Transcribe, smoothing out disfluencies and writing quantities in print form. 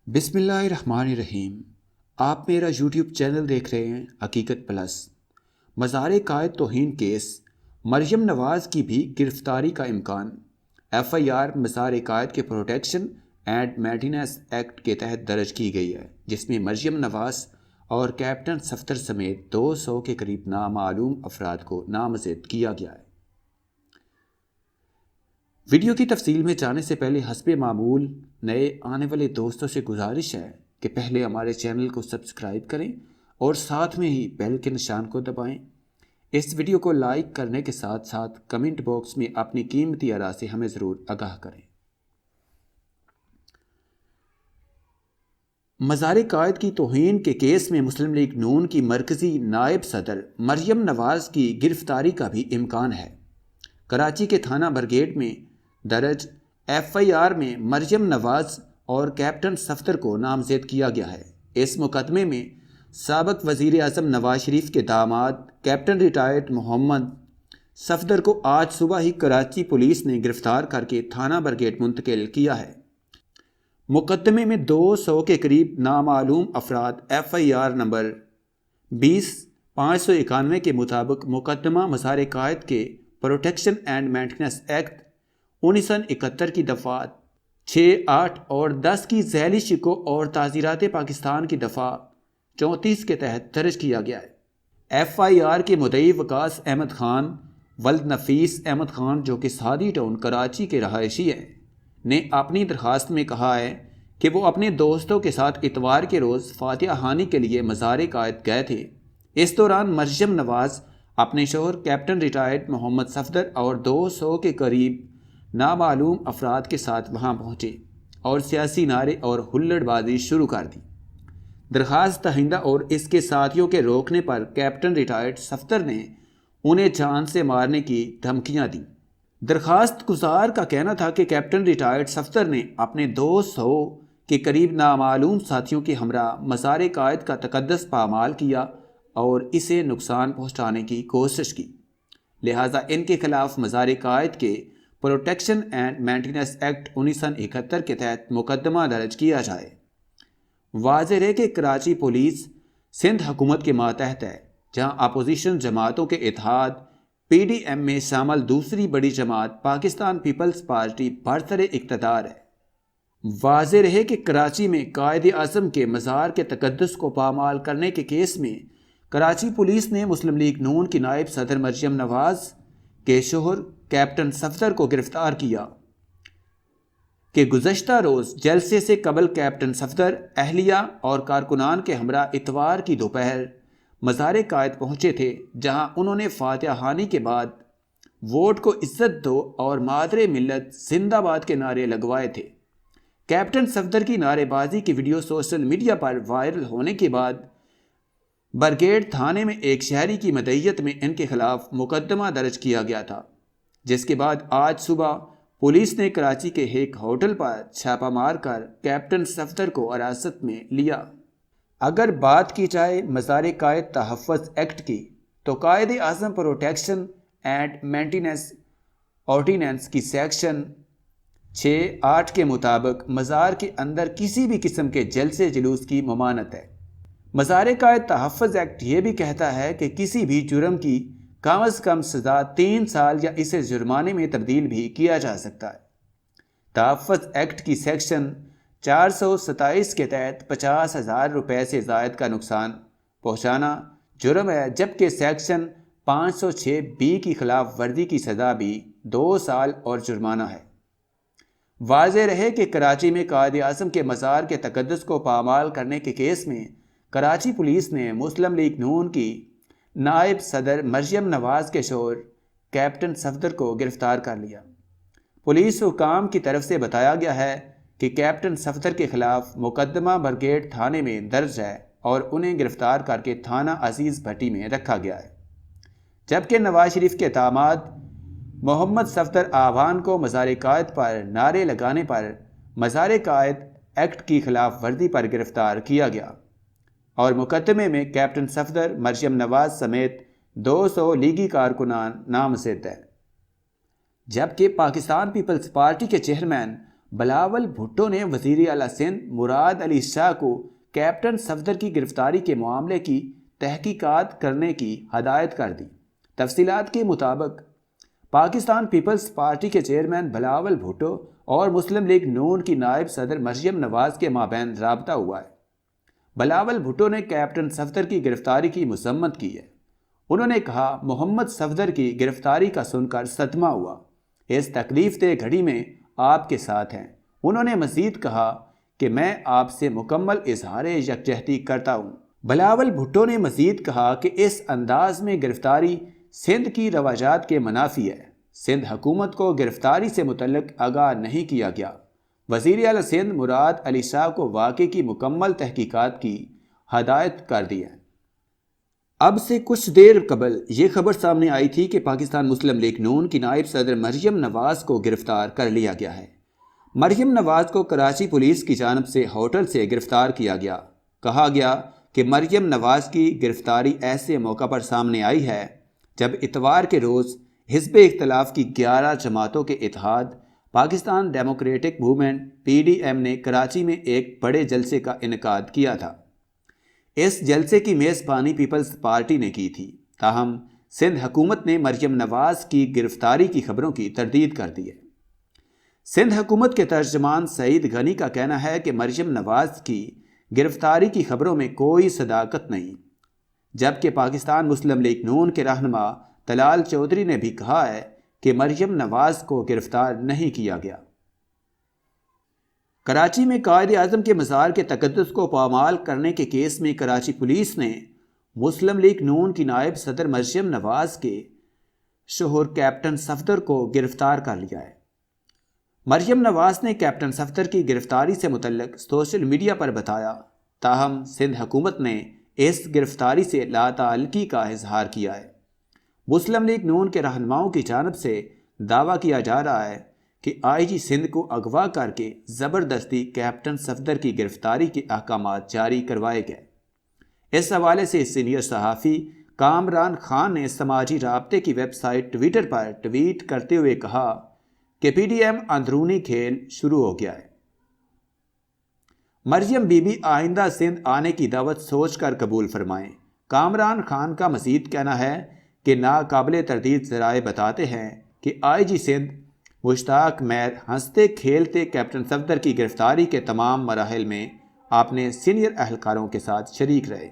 بسم اللہ الرحمن الرحیم۔ آپ میرا یوٹیوب چینل دیکھ رہے ہیں حقیقت پلس۔ مزار قائد توہین کیس، مریم نواز کی بھی گرفتاری کا امکان۔ ایف آئی آر مزار قائد کے پروٹیکشن اینڈ مینٹیننس ایکٹ کے تحت درج کی گئی ہے، جس میں مریم نواز اور کیپٹن صفدر سمیت 200 کے قریب نامعلوم افراد کو نامزد کیا گیا ہے۔ ویڈیو کی تفصیل میں جانے سے پہلے حسب معمول نئے آنے والے دوستوں سے گزارش ہے کہ پہلے ہمارے چینل کو سبسکرائب کریں اور ساتھ میں ہی بیل کے نشان کو دبائیں۔ اس ویڈیو کو لائک کرنے کے ساتھ ساتھ کمنٹ باکس میں اپنی قیمتی آراء سے ہمیں ضرور آگاہ کریں۔ مزار قائد کی توہین کے کیس میں مسلم لیگ نون کی مرکزی نائب صدر مریم نواز کی گرفتاری کا بھی امکان ہے۔ کراچی کے تھانہ برگیڈ میں درج ایف آئی آر میں مریم نواز اور کیپٹن صفدر کو نامزد کیا گیا ہے۔ اس مقدمے میں سابق وزیر اعظم نواز شریف کے داماد کیپٹن ریٹائرڈ محمد صفدر کو آج صبح ہی کراچی پولیس نے گرفتار کر کے تھانہ برگیڈ منتقل کیا ہے۔ مقدمے میں 200 کے قریب نامعلوم افراد ایف آئی آر نمبر 20/591 کے مطابق مقدمہ مزار قائد کے پروٹیکشن اینڈ مینٹیننس ایکٹ 1971 کی دفعات 6, 8 اور 10 کی ذیلی شقوں اور تعزیرات پاکستان کی دفعہ 34 کے تحت درج کیا گیا ہے۔ ایف آئی آر کے مدعی وقاص احمد خان ولد نفیس احمد خان، جو کہ سادی ٹاؤن کراچی کے رہائشی ہیں، نے اپنی درخواست میں کہا ہے کہ وہ اپنے دوستوں کے ساتھ اتوار کے روز فاتحہ خوانی کے لیے مزار قائد گئے تھے۔ اس دوران مریم نواز اپنے شوہر کیپٹن ریٹائرڈ محمد صفدر اور 200 کے قریب نامعلوم افراد کے ساتھ وہاں پہنچے اور سیاسی نعرے اور ہلڑ بازی شروع کر دی۔ درخواست دہندہ اور اس کے ساتھیوں کے روکنے پر کیپٹن ریٹائرڈ صفدر نے انہیں جان سے مارنے کی دھمکیاں دیں۔ درخواست گزار کا کہنا تھا کہ کیپٹن ریٹائرڈ صفدر نے اپنے 200 کے قریب نامعلوم ساتھیوں کے ہمراہ مزار قائد کا تقدس پامال کیا اور اسے نقصان پہنچانے کی کوشش کی، لہٰذا ان کے خلاف مزار قائد کے پروٹیکشن اینڈ مینٹیننس ایکٹ 1971 کے تحت مقدمہ درج کیا جائے۔ واضح ہے کہ کراچی پولیس سندھ حکومت کے ماتحت ہے، جہاں اپوزیشن جماعتوں کے اتحاد پی ڈی ایم میں شامل دوسری بڑی جماعت پاکستان پیپلز پارٹی برسر اقتدار ہے۔ واضح رہے کہ کراچی میں قائد اعظم کے مزار کے تقدس کو پامال کرنے کے کیس میں کراچی پولیس نے مسلم لیگ نون کی نائب صدر مریم نواز کے شوہر کیپٹن صفدر کو گرفتار کیا کہ گزشتہ روز جلسے سے قبل کیپٹن صفدر اہلیہ اور کارکنان کے ہمراہ اتوار کی دوپہر مزار قائد پہنچے تھے، جہاں انہوں نے فاتحہ خوانی کے بعد ووٹ کو عزت دو اور مادر ملت زندہ باد کے نعرے لگوائے تھے۔ کیپٹن صفدر کی نعرے بازی کی ویڈیو سوشل میڈیا پر وائرل ہونے کے بعد برگیڈ تھانے میں ایک شہری کی مدعیت میں ان کے خلاف مقدمہ درج کیا گیا تھا، جس کے بعد آج صبح پولیس نے کراچی کے ایک ہوٹل پر چھاپہ مار کر کیپٹن صفدر کو حراست میں لیا۔ اگر بات کی جائے مزار قائد تحفظ ایکٹ کی، تو Quaid Azam protection and maintenance ordinance کی سیکشن 6(8) کے مطابق مزار کے اندر کسی بھی قسم کے جلسے جلوس کی ممانعت ہے۔ مزار قائد تحفظ ایکٹ یہ بھی کہتا ہے کہ کسی بھی جرم کی کم از کم سزا 3 سال یا اسے جرمانے میں تبدیل بھی کیا جا سکتا ہے۔ تحفظ ایکٹ کی سیکشن 427 کے تحت 50,000 روپے سے زائد کا نقصان پہنچانا جرم ہے، جبکہ سیکشن 506(b) کی خلاف ورزی کی سزا بھی 2 سال اور جرمانہ ہے۔ واضح رہے کہ کراچی میں قائد اعظم کے مزار کے تقدس کو پامال کرنے کے کیس میں کراچی پولیس نے مسلم لیگ نون کی نائب صدر مریم نواز کے شوہر کیپٹن صفدر کو گرفتار کر لیا۔ پولیس حکام کی طرف سے بتایا گیا ہے کہ کیپٹن صفدر کے خلاف مقدمہ برگیڈ تھانے میں درج ہے اور انہیں گرفتار کر کے تھانہ عزیز بھٹی میں رکھا گیا ہے، جبکہ نواز شریف کے داماد محمد صفدر آوان کو مزار قائد پر نعرے لگانے پر مزار قائد ایکٹ کی خلاف ورزی پر گرفتار کیا گیا اور مقدمے میں کیپٹن صفدر، مریم نواز سمیت 200 لیگی کارکنان نامزد ہیں، جبکہ پاکستان پیپلز پارٹی کے چیئرمین بلاول بھٹو نے وزیر اعلیٰ سندھ مراد علی شاہ کو کیپٹن صفدر کی گرفتاری کے معاملے کی تحقیقات کرنے کی ہدایت کر دی۔ تفصیلات کے مطابق پاکستان پیپلز پارٹی کے چیئرمین بلاول بھٹو اور مسلم لیگ نون کی نائب صدر مریم نواز کے مابین رابطہ ہوا ہے۔ بلاول بھٹو نے کیپٹن صفدر کی گرفتاری کی مذمت کی ہے۔ انہوں نے کہا، محمد صفدر کی گرفتاری کا سن کر صدمہ ہوا، اس تکلیف دہ گھڑی میں آپ کے ساتھ ہیں۔ انہوں نے مزید کہا کہ میں آپ سے مکمل اظہار یکجہتی کرتا ہوں۔ بلاول بھٹو نے مزید کہا کہ اس انداز میں گرفتاری سندھ کی رواجات کے منافی ہے۔ سندھ حکومت کو گرفتاری سے متعلق آگاہ نہیں کیا گیا۔ وزیر اعلیٰ سندھ مراد علی شاہ کو واقعے کی مکمل تحقیقات کی ہدایت کر دی ہے۔ اب سے کچھ دیر قبل یہ خبر سامنے آئی تھی کہ پاکستان مسلم لیگ نون کی نائب صدر مریم نواز کو گرفتار کر لیا گیا ہے۔ مریم نواز کو کراچی پولیس کی جانب سے ہوٹل سے گرفتار کیا گیا۔ کہا گیا کہ مریم نواز کی گرفتاری ایسے موقع پر سامنے آئی ہے جب اتوار کے روز حزب اختلاف کی 11 جماعتوں کے اتحاد پاکستان ڈیموکریٹک موومنٹ PDM نے کراچی میں ایک بڑے جلسے کا انعقاد کیا تھا۔ اس جلسے کی میزبانی پیپلز پارٹی نے کی تھی، تاہم سندھ حکومت نے مریم نواز کی گرفتاری کی خبروں کی تردید کر دی ہے۔ سندھ حکومت کے ترجمان سعید غنی کا کہنا ہے کہ مریم نواز کی گرفتاری کی خبروں میں کوئی صداقت نہیں، جبکہ پاکستان مسلم لیگ نون کے رہنما طلال چودھری نے بھی کہا ہے کہ مریم نواز کو گرفتار نہیں کیا گیا۔ کراچی میں قائد اعظم کے مزار کے تقدس کو پامال کرنے کے کیس میں کراچی پولیس نے مسلم لیگ نون کی نائب صدر مریم نواز کے شوہر کیپٹن صفدر کو گرفتار کر لیا ہے۔ مریم نواز نے کیپٹن صفدر کی گرفتاری سے متعلق سوشل میڈیا پر بتایا، تاہم سندھ حکومت نے اس گرفتاری سے لاتعلقی کا اظہار کیا ہے۔ مسلم لیگ نون کے رہنماؤں کی جانب سے دعویٰ کیا جا رہا ہے کہ IG سندھ کو اغوا کر کے زبردستی کیپٹن صفدر کی گرفتاری کے احکامات جاری کروائے گئے۔ اس حوالے سے سینئر صحافی کامران خان نے سماجی رابطے کی ویب سائٹ ٹویٹر پر ٹویٹ کرتے ہوئے کہا کہ PDM اندرونی کھیل شروع ہو گیا ہے۔ مریم بی بی آئندہ سندھ آنے کی دعوت سوچ کر قبول فرمائیں۔ کامران خان کا مزید کہنا ہے کہ ناقابل تردید ذرائع بتاتے ہیں کہ IG سندھ مشتاق میر ہنستے کھیلتے کیپٹن صفدر کی گرفتاری کے تمام مراحل میں اپنے سینئر اہلکاروں کے ساتھ شریک رہے۔